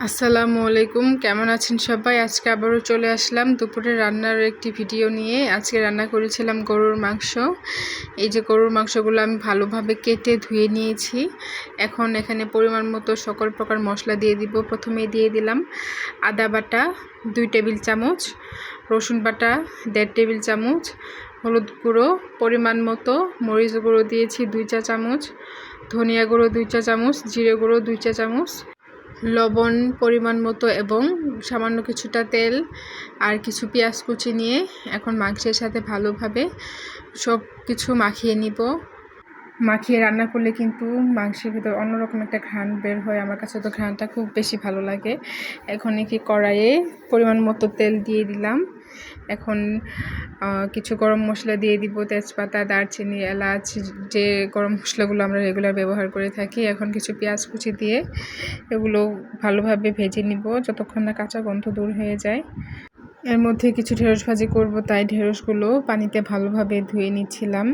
আসসালামু আলাইকুম, কেমন আছেন সবাই? আজকে আবারও চলে আসলাম দুপুরে রান্নার একটি ভিডিও নিয়ে। আজকে রান্না করেছিলাম গরুর মাংস। এই যে গরুর মাংসগুলো আমি ভালোভাবে কেটে ধুয়ে নিয়েছি। এখন এখানে পরিমাণ মতো সকল প্রকার মশলা দিয়ে দিব। প্রথমে দিয়ে দিলাম আদা বাটা 2 টেবিল চামচ, রসুন বাটা 1.5 টেবিল চামচ, হলুদ গুঁড়ো পরিমাণ মতো, মরিচ গুঁড়ো দিয়েছি 2 চা চামচ, ধনিয়া গুঁড়ো 2 চা চামচ, জিরে গুঁড়ো 2 চা চামচ, লবণ পরিমাণ মতো এবং সামান্য কিছুটা তেল আর কিছু পেঁয়াজ কুচি নিয়ে এখন মাংসের সাথে ভালোভাবে সব কিছু মাখিয়ে নিব। মাখিয়ে রান্না করলে কিন্তু মাংসের ভিতর অন্যরকম একটা ঘ্রাণ বের হয়। আমার কাছে তো ঘ্রাণটা খুব বেশি ভালো লাগে। এখন কি কড়াইয়ে পরিমাণ মতো তেল দিয়ে দিলাম। এখন কিছু গরম মশলা দিয়ে দিব, তেজপাতা, দারচিনি, এলাচ, যে গরম মশলাগুলো আমরা রেগুলার ব্যবহার করে থাকি। এখন কিছু পেঁয়াজ কুচি দিয়ে এগুলো ভালোভাবে ভেজে নিব যতক্ষণ না কাঁচা গন্ধ দূর হয়ে যায়। এর মধ্যে কিছু ঢেঁড়স ভাজি করব, তাই ঢেঁড়সগুলো পানিতে ভালোভাবে ধুয়ে নিচ্ছিলাম।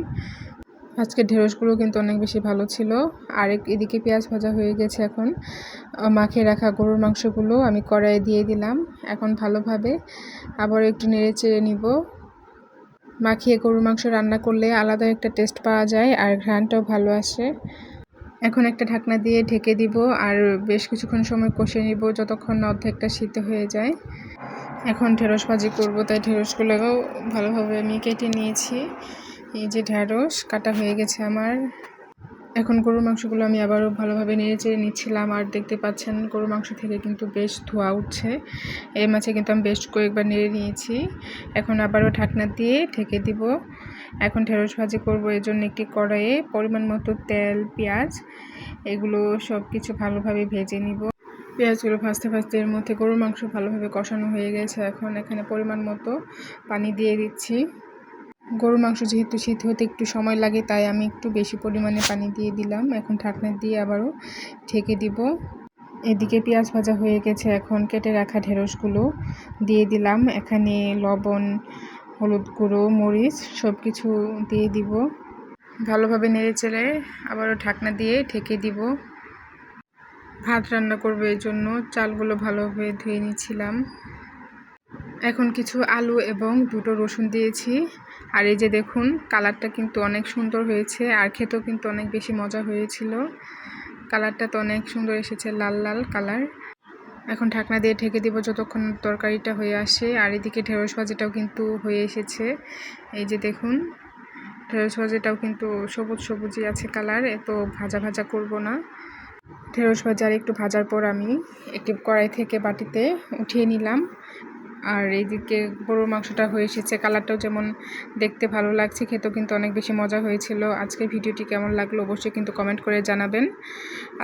আজকে ঢেঁড়সগুলো কিন্তু অনেক বেশি ভালো ছিল। আর এদিকে পেঁয়াজ ভাজা হয়ে গেছে। এখন মাখিয়ে রাখা গরুর মাংসগুলো আমি কড়াইয়ে দিয়ে দিলাম। এখন ভালোভাবে আবার একটু নেড়ে চেড়ে নিব। মাখিয়ে গরুর মাংস রান্না করলে আলাদা একটা টেস্ট পাওয়া যায় আর ঘ্রাণটাও ভালো আসে। এখন একটা ঢাকনা দিয়ে ঢেকে দিব আর বেশ কিছুক্ষণ সময় কষে নিব যতক্ষণ না অর্ধেকটা সিদ্ধ হয়ে যায়। এখন ঢেঁড়স ভাজি করব, তাই ঢেঁড়সগুলোও ভালোভাবে আমি কেটে নিয়েছি। এই যে ঢেঁড়স কাটা হয়ে গেছে আমার। এখন গরুর মাংসগুলো আমি আবারও ভালোভাবে নেড়ে চেড়ে নিচ্ছিলাম। আর দেখতে পাচ্ছেন গরুর মাংস থেকে কিন্তু বেশ ধোঁয়া উঠছে। এর মাঝে কিন্তু আমি বেশ কয়েকবার নেড়ে নিয়েছি। এখন আবারও ঢাকনা দিয়ে ঢেকে দিব। এখন ঢেঁড়স ভাজি করব, এর জন্য একটি কড়াইয়ে পরিমাণ মতো তেল, পেঁয়াজ এগুলো সব কিছু ভালোভাবে ভেজে নিব। পেঁয়াজগুলো ভাজতে ভাজতে এর মধ্যে গরুর মাংস ভালোভাবে কষানো হয়ে গেছে। এখন এখানে পরিমাণ মতো পানি দিয়ে দিচ্ছি। গরুর মাংস যেহেতু সিদ্ধ হতে একটু সময় লাগে, তাই আমি একটু বেশি পরিমাণে পানি দিয়ে দিলাম। এখন ঢাকনা দিয়ে আবারও ঢেকে দিব। এদিকে পেঁয়াজ ভাজা হয়ে গেছে। এখন কেটে রাখা ঢেঁড়সগুলো দিয়ে দিলাম। এখানে লবণ, হলুদ গুঁড়ো, মরিচ সব কিছু দিয়ে দিব। ভালোভাবে নেড়ে চেড়ে আবারও ঢাকনা দিয়ে ঢেকে দিব। ভাত রান্না করব, এই জন্য চালগুলো ভালোভাবে ধুয়ে নিচ্ছিলাম। এখন কিছু আলু এবং 2টো রসুন দিয়েছি। আর এই যে দেখুন, কালারটা কিন্তু অনেক সুন্দর হয়েছে আর খেতেও কিন্তু অনেক বেশি মজা হয়েছিল। কালারটা তো অনেক সুন্দর এসেছে, লাল লাল কালার। এখন ঢাকনা দিয়ে ঢেকে দিব যতক্ষণ তরকারিটা হয়ে আসে। আর এদিকে ঢেঁড়স ভাজিটাও কিন্তু হয়ে এসেছে। এই যে দেখুন, ঢেঁড়স ভাজিটাও কিন্তু সবুজ সবুজই আছে কালার, এত ভাজা ভাজা করব না। ঢেঁড়স ভাজা আর একটু ভাজার পর আমি একটি কড়াই থেকে বাটিতে উঠিয়ে নিলাম। আর এইদিকে গরুর মাংসটা হয়ে এসেছে, কালারটাও যেমন দেখতে ভালো লাগছে, খেতেও কিন্তু অনেক বেশি মজা হয়েছিল। আজকের ভিডিওটি কেমন লাগলো অবশ্যই কিন্তু কমেন্ট করে জানাবেন।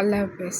আল্লাহ হাফেজ।